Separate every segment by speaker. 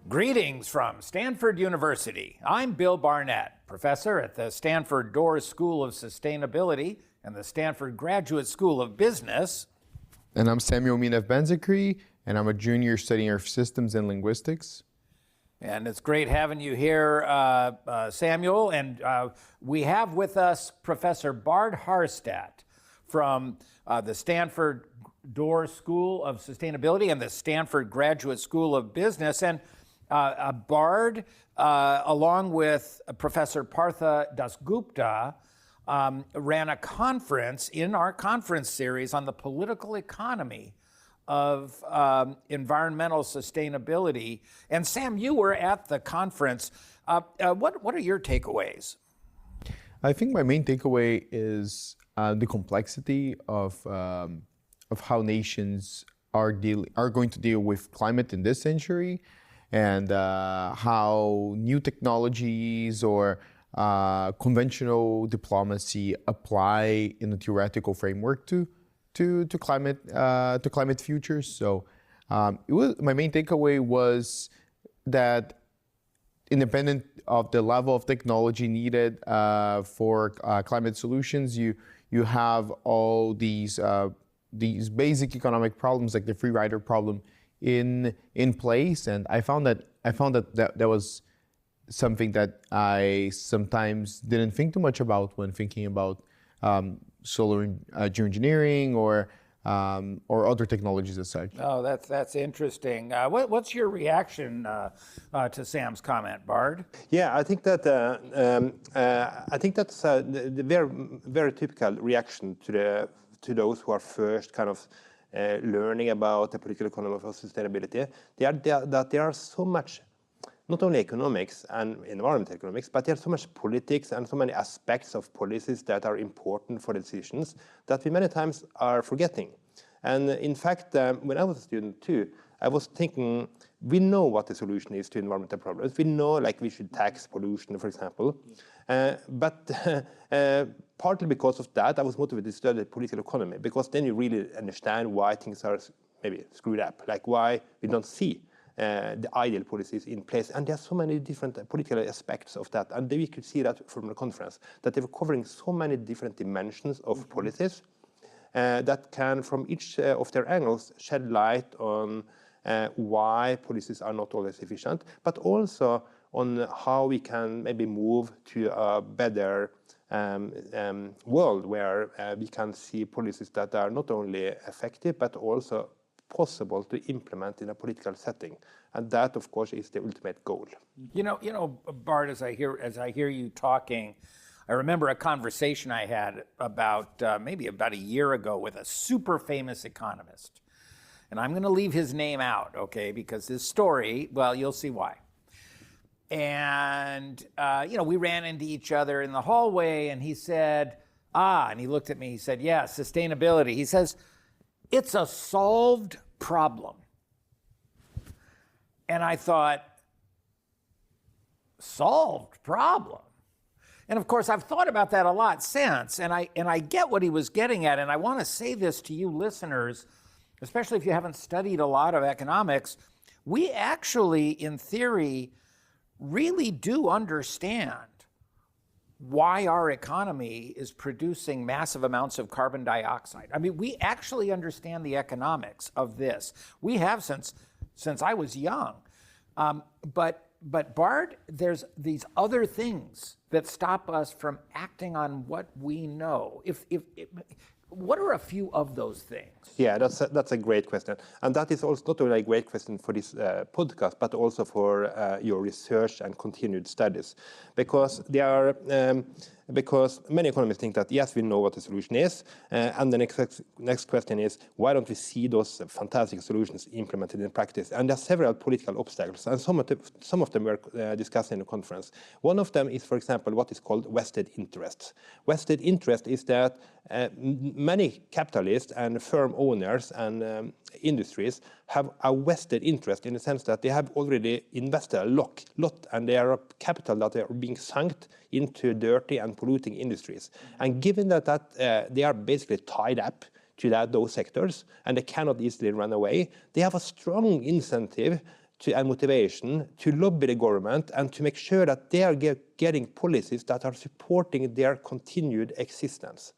Speaker 1: Greetings from Stanford University. I'm Bill Barnett, professor at the Stanford Doerr School of Sustainability and the Stanford Graduate School of Business.
Speaker 2: And I'm Samuel Minev Benzecry, and I'm a junior studying Earth Systems and Linguistics.
Speaker 1: And it's great having you here, Samuel. And we have with us Professor Bård Harstad from the Stanford Doerr School of Sustainability and the Stanford Graduate School of Business. And Bård, along with Professor Partha Dasgupta, ran a conference in our conference series on the political economy of environmental sustainability. And Sam, you were at the conference. What are your takeaways?
Speaker 2: I think my main takeaway is the complexity of how nations are going to deal with climate in this century, and how new technologies or conventional diplomacy apply in a theoretical framework to climate futures. So my main takeaway was that independent of the level of technology needed for climate solutions, you have all these basic economic problems like the free rider problem in place, and I found that was something that I sometimes didn't think too much about when thinking about solar geoengineering or other technologies as such.
Speaker 1: Oh, that's interesting. What's your reaction to Sam's comment, Bård?
Speaker 3: Yeah, I think that that's the very, very typical reaction to those who are first kind of learning about the political economy of sustainability. There are so much, not only economics and environmental economics, but there's so much politics and so many aspects of policies that are important for decisions that we many times are forgetting. And in fact, when I was a student too, I was thinking, we know what the solution is to environmental problems. We know, like, we should tax pollution, for example. But partly because of that, I was motivated to study political economy, because then you really understand why things are maybe screwed up, like why we don't see the ideal policies in place. And there are so many different political aspects of that. And we could see that from the conference, that they were covering so many different dimensions of policies that can, from each of their angles, shed light on why policies are not always efficient, but also on how we can maybe move to a better world where we can see policies that are not only effective, but also possible to implement in a political setting. And that, of course, is the ultimate goal.
Speaker 1: You know, Bård, as I hear you talking, I remember a conversation I had about maybe about a year ago with a super famous economist. And I'm going to leave his name out, okay, because his story, well, you'll see why. And, we ran into each other in the hallway, and he said, and he looked at me, he said, yeah, sustainability. He says, it's a solved problem. And I thought, solved problem? And of course, I've thought about that a lot since, and I get what he was getting at, and I want to say this to you listeners, especially if you haven't studied a lot of economics. We actually, in theory, really do understand why our economy is producing massive amounts of carbon dioxide. I mean, we actually understand the economics of this. We have since I was young. But Bård, there's these other things that stop us from acting on what we know. What are a few of those things?
Speaker 3: Yeah, that's a great question. And that is also not only a great question for this podcast, but also for your research and continued studies. Because many economists think that, yes, we know what the solution is. And the next question is, why don't we see those fantastic solutions implemented in practice? And there are several political obstacles, and some of them were discussed in the conference. One of them is, for example, what is called vested interests. Vested interest is that many capitalists and firm owners and industries have a vested interest in the sense that they have already invested a lot, and they are capital that are being sunk into dirty and polluting industries. And given that they are basically tied up to those sectors, and they cannot easily run away. They have a strong incentive and motivation to lobby the government and to make sure that they are getting policies that are supporting their continued existence.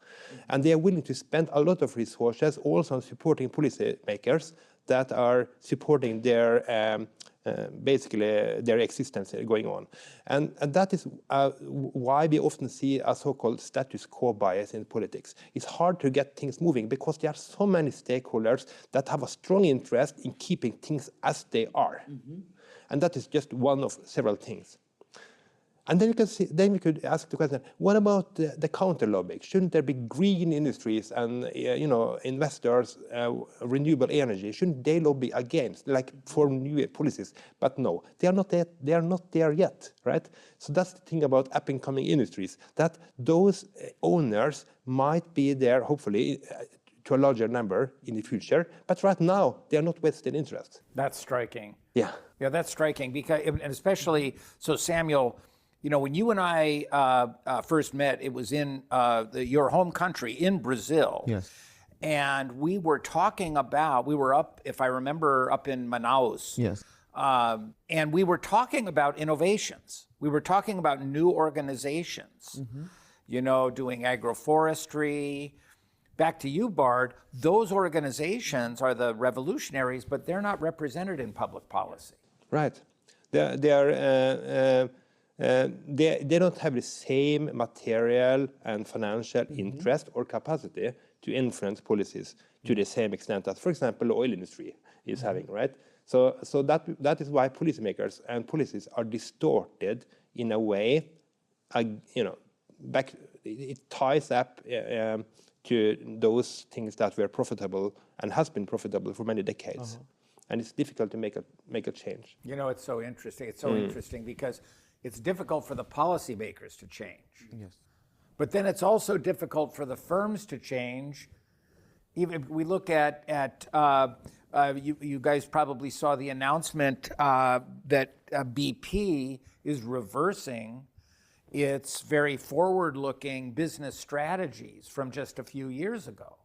Speaker 3: And they are willing to spend a lot of resources also on supporting policy makers that are supporting their basically their existence going on. And that is why we often see a so-called status quo bias in politics. It's hard to get things moving because there are so many stakeholders that have a strong interest in keeping things as they are. And that is just one of several things. And then we could ask the question: what about the counter lobbying? Shouldn't there be green industries and investors, renewable energy? Shouldn't they lobby against, like for new policies? But no, they are not there. They are not there yet, right? So that's the thing about up-and-coming industries, that those owners might be there, hopefully, to a larger number in the future. But right now, they are not vested interest.
Speaker 1: That's striking.
Speaker 3: Yeah.
Speaker 1: Yeah, that's striking because, and especially so, Samuel. When you and I first met, it was in your home country, in Brazil.
Speaker 2: Yes.
Speaker 1: And we were talking about, we were up, if I remember, up in Manaus.
Speaker 2: Yes.
Speaker 1: And we were talking about innovations. We were talking about new organizations, doing agroforestry. Back to you, Bård, those organizations are the revolutionaries, but they're not represented in public policy.
Speaker 3: Right. They don't have the same material and financial interest or capacity to influence policies to the same extent as, for example, the oil industry is having, right? So that is why policymakers and policies are distorted in a way, it ties up to those things that were profitable and has been profitable for many decades. And it's difficult to make a change.
Speaker 1: It's so interesting. It's so interesting because it's difficult for the policymakers to change.
Speaker 2: Yes.
Speaker 1: But then it's also difficult for the firms to change. Even if we look at you guys probably saw the announcement that BP is reversing its very forward-looking business strategies from just a few years ago.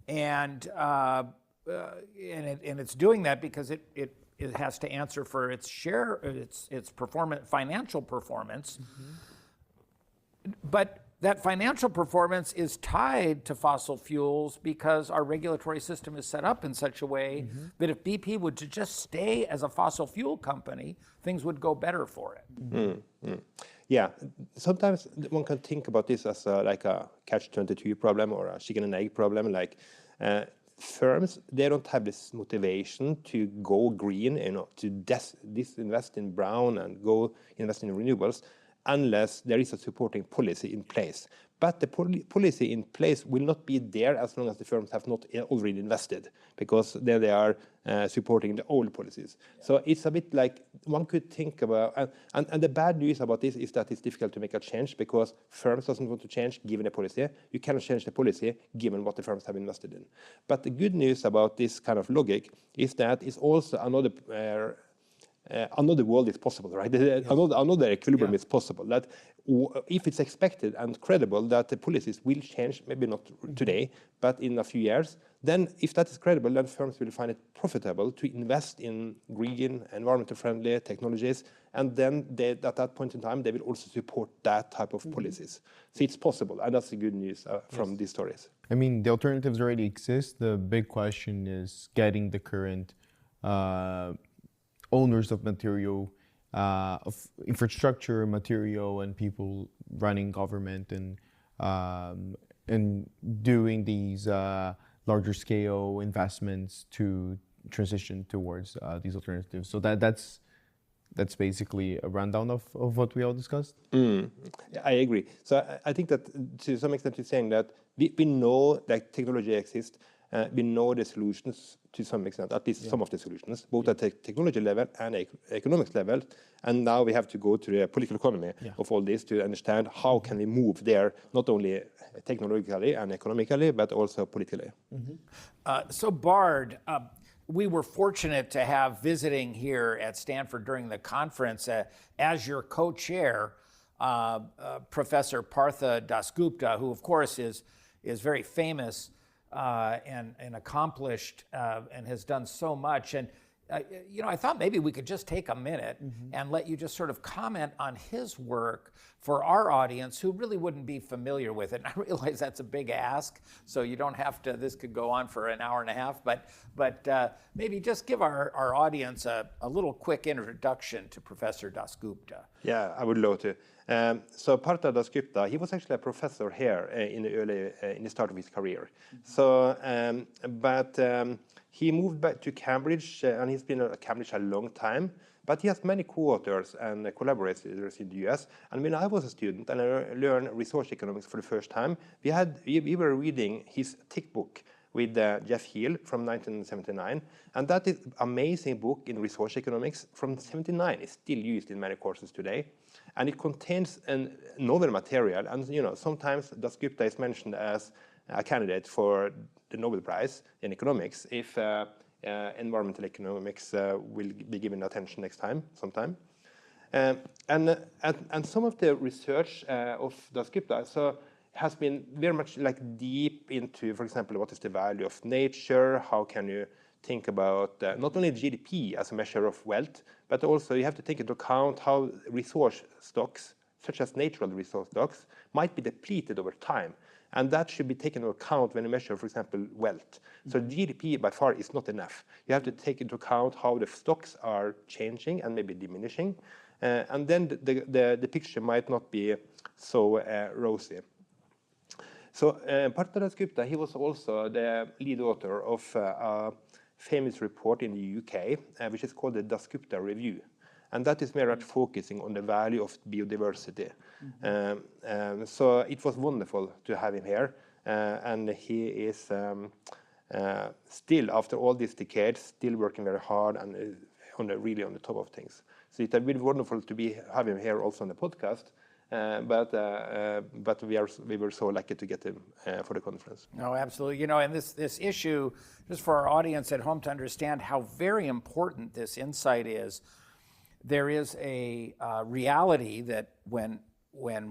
Speaker 1: And it's doing that because it has to answer for its share, its financial performance. But that financial performance is tied to fossil fuels because our regulatory system is set up in such a way that if BP would to just stay as a fossil fuel company, things would go better for it.
Speaker 3: Yeah, sometimes one can think about this as like a catch-22 problem or a chicken and egg problem. Like firms, they don't have this motivation to go green, to disinvest in brown and go invest in renewables, unless there is a supporting policy in place. But the policy in place will not be there as long as the firms have not already invested, because then they are supporting the old policies. So it's a bit like one could think about, and the bad news about this is that it's difficult to make a change because firms doesn't want to change given the policy. You cannot change the policy given what the firms have invested in. But the good news about this kind of logic is that it's also another world is possible, right? Another equilibrium is possible. That if it's expected and credible that the policies will change, maybe not today, but in a few years, then if that is credible, then firms will find it profitable to invest in green, environmental-friendly technologies, and then at that point in time, they will also support that type of policies. So it's possible, and that's the good news from these stories.
Speaker 2: I mean, the alternatives already exist. The big question is getting the current owners of material, of infrastructure, material, and people running government and doing these larger scale investments to transition towards these alternatives. So that's basically a rundown of what we all discussed.
Speaker 3: I agree. So I think that to some extent you're saying that we know that technology exists. We know the solutions to some extent, at least some of the solutions, both at technology level and economics level. And now we have to go to the political economy of all this to understand how can we move there, not only technologically and economically, but also politically.
Speaker 1: So Bård, we were fortunate to have visiting here at Stanford during the conference as your co-chair, Professor Partha Dasgupta, who of course is very famous and accomplished and has done so much. And I thought maybe we could just take a minute and let you just sort of comment on his work for our audience who really wouldn't be familiar with it. And I realize that's a big ask, so you don't have to, this could go on for an hour and a half, but maybe just give our audience a little quick introduction to Professor Dasgupta.
Speaker 3: Yeah, I would love to. So Partha Dasgupta, he was actually a professor here in the start of his career. So, he moved back to Cambridge, and he's been at Cambridge a long time. But he has many co-authors and collaborators in the US. And when I was a student and I learned resource economics for the first time, we were reading his thick book with Jeff Heal from 1979. And that is an amazing book in resource economics from 79. It's still used in many courses today. And it contains novel material. And sometimes Dasgupta is mentioned as a candidate for the Nobel Prize in economics if environmental economics will be given attention sometime. And some of the research of Dasgupta has been very much deep into, for example, what is the value of nature? How can you think about not only GDP as a measure of wealth, but also you have to take into account how resource stocks, such as natural resource stocks, might be depleted over time. And that should be taken into account when you measure, for example, wealth. So GDP by far is not enough. You have to take into account how the stocks are changing and maybe diminishing. And then the picture might not be so rosy. So Partha Dasgupta, he was also the lead author of a famous report in the UK, which is called the Dasgupta Review. And that is very much focusing on the value of biodiversity. So it was wonderful to have him here. And he is still, after all these decades, still working very hard and really on the top of things. So it has been wonderful to have him here also on the podcast. But we were so lucky to get him for the conference.
Speaker 1: No, absolutely. And this issue, just for our audience at home to understand how very important this insight is, there is a reality that when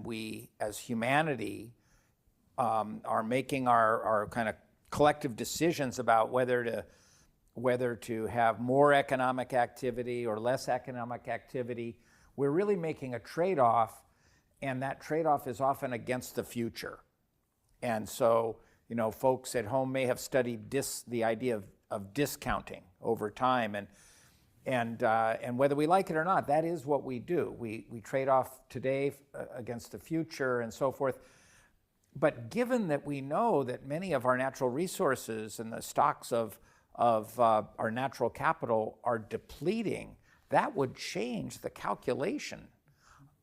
Speaker 1: we as humanity are making our kind of collective decisions about whether to have more economic activity or less economic activity, we're really making a trade-off, and that trade-off is often against the future. And so, folks at home may have studied the idea of discounting over time, and whether we like it or not, that is what we do. We trade off today against the future and so forth. But given that we know that many of our natural resources and the stocks of our natural capital are depleting, that would change the calculation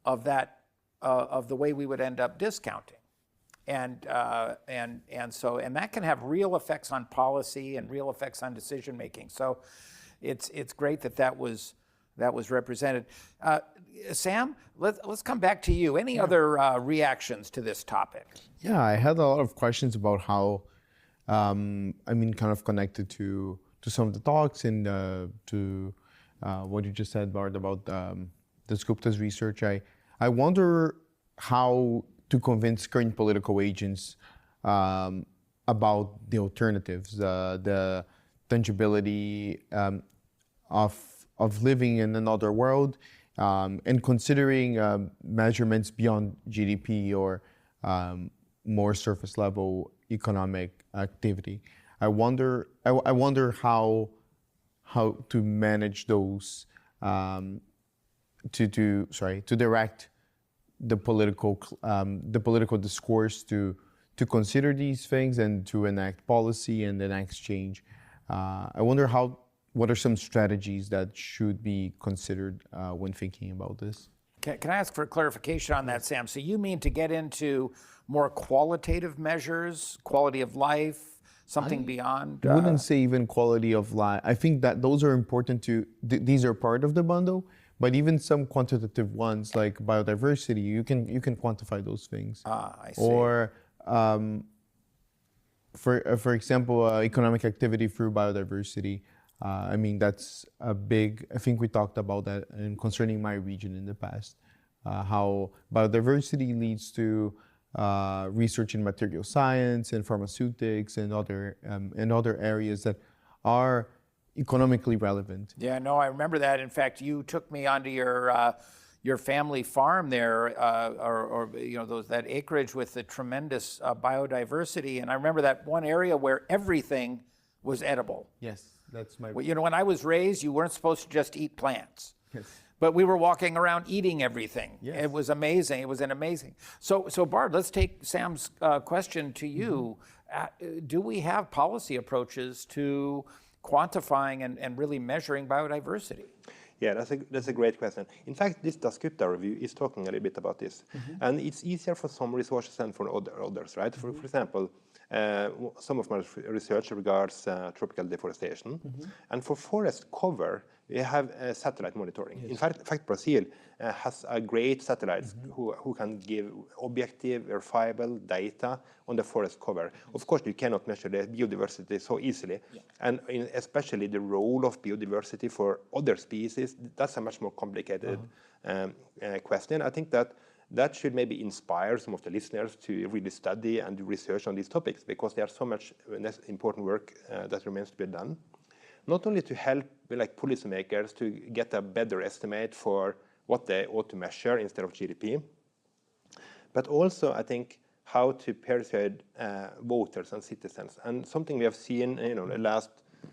Speaker 1: of that of the way we would end up discounting. And that can have real effects on policy and real effects on decision making. So it's great that was represented. Sam, let's come back to you. Any other reactions to this topic?
Speaker 2: Yeah, I had a lot of questions about how, kind of connected to some of the talks and to what you just said, Bård, about Dasgupta's research. I wonder how to convince current political agents about the alternatives, the tangibility of living in another world, and considering measurements beyond GDP or more surface level economic activity. I wonder how to manage those to direct the political discourse to consider these things and to enact policy and enact change. I wonder what are some strategies that should be considered when thinking about this?
Speaker 1: Can I ask for clarification on that, Sam? So you mean to get into more qualitative measures, quality of life, something beyond?
Speaker 2: I wouldn't say even quality of life. I think that those are important to, these are part of the bundle, but even some quantitative ones like biodiversity, you can quantify those things.
Speaker 1: I see.
Speaker 2: Or, for example, economic activity through biodiversity. That's a big, I think we talked about that concerning my region in the past, how biodiversity leads to research in material science and pharmaceutics and other areas that are economically relevant.
Speaker 1: Yeah, no, I remember that. In fact, you took me onto your family farm there, or that acreage with the tremendous biodiversity. And I remember that one area where everything was edible.
Speaker 2: Yes, that's my.
Speaker 1: Well, when I was raised, you weren't supposed to just eat plants.
Speaker 2: Yes.
Speaker 1: But we were walking around eating everything.
Speaker 2: Yes.
Speaker 1: It was amazing. It was an amazing. So Bård, let's take Sam's question to you. Do we have policy approaches to quantifying and really measuring biodiversity?
Speaker 3: Yeah, that's a great question. In fact, this Dasgupta review is talking a little bit about this. And it's easier for some resources than for others, right? For example, some of my research regards tropical deforestation. And for forest cover, we have satellite monitoring. Yes. In fact, Brazil has a great satellites who can give objective, verifiable data on the forest cover. Of course, you cannot measure the biodiversity so easily. Yeah. And especially the role of biodiversity for other species, that's a much more complicated question. I think that should maybe inspire some of the listeners to really study and do research on these topics, because there's so much important work that remains to be done. Not only to help policymakers to get a better estimate for what they ought to measure instead of GDP, but also, I think, how to persuade voters and citizens. And something we have seen the last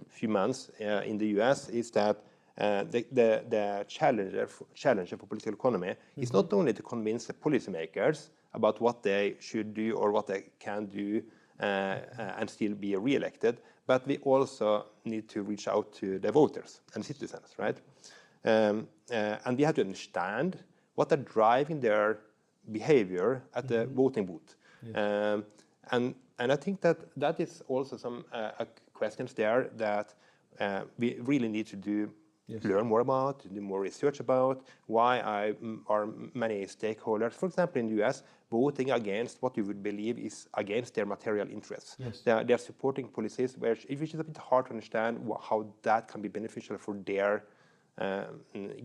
Speaker 3: few months in the US is that the challenge for political economy is not only to convince the policymakers about what they should do or what they can do and still be re-elected, but we also need to reach out to the voters and citizens, right? And we have to understand what are driving their behavior at the voting booth. Yes. And I think that is also some questions there that we really need to do. Yes. Learn more about, do more research about, why are many stakeholders, for example in the US, voting against what you would believe is against their material interests. Yes. They're supporting policies which is a bit hard to understand how that can be beneficial for their,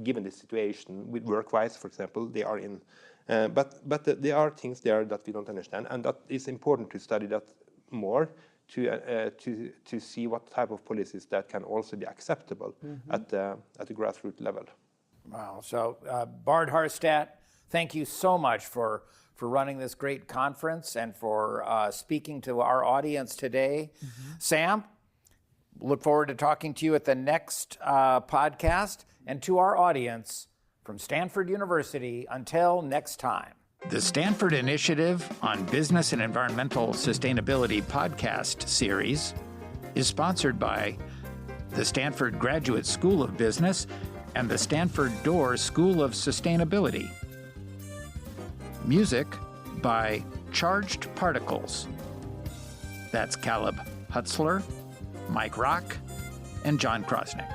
Speaker 3: given the situation with work-wise, for example, they are in. But there are things there that we don't understand, and that is important to study that more, to see what type of policies that can also be acceptable at the grassroots level.
Speaker 1: Wow. So Bård Harstad, thank you so much for running this great conference and for speaking to our audience today. Sam, look forward to talking to you at the next podcast, and to our audience from Stanford University, until next time. The Stanford Initiative on Business and Environmental Sustainability podcast series is sponsored by the Stanford Graduate School of Business and the Stanford Doerr School of Sustainability. Music by Charged Particles. That's Caleb Hutzler, Mike Rock, and John Krosnick.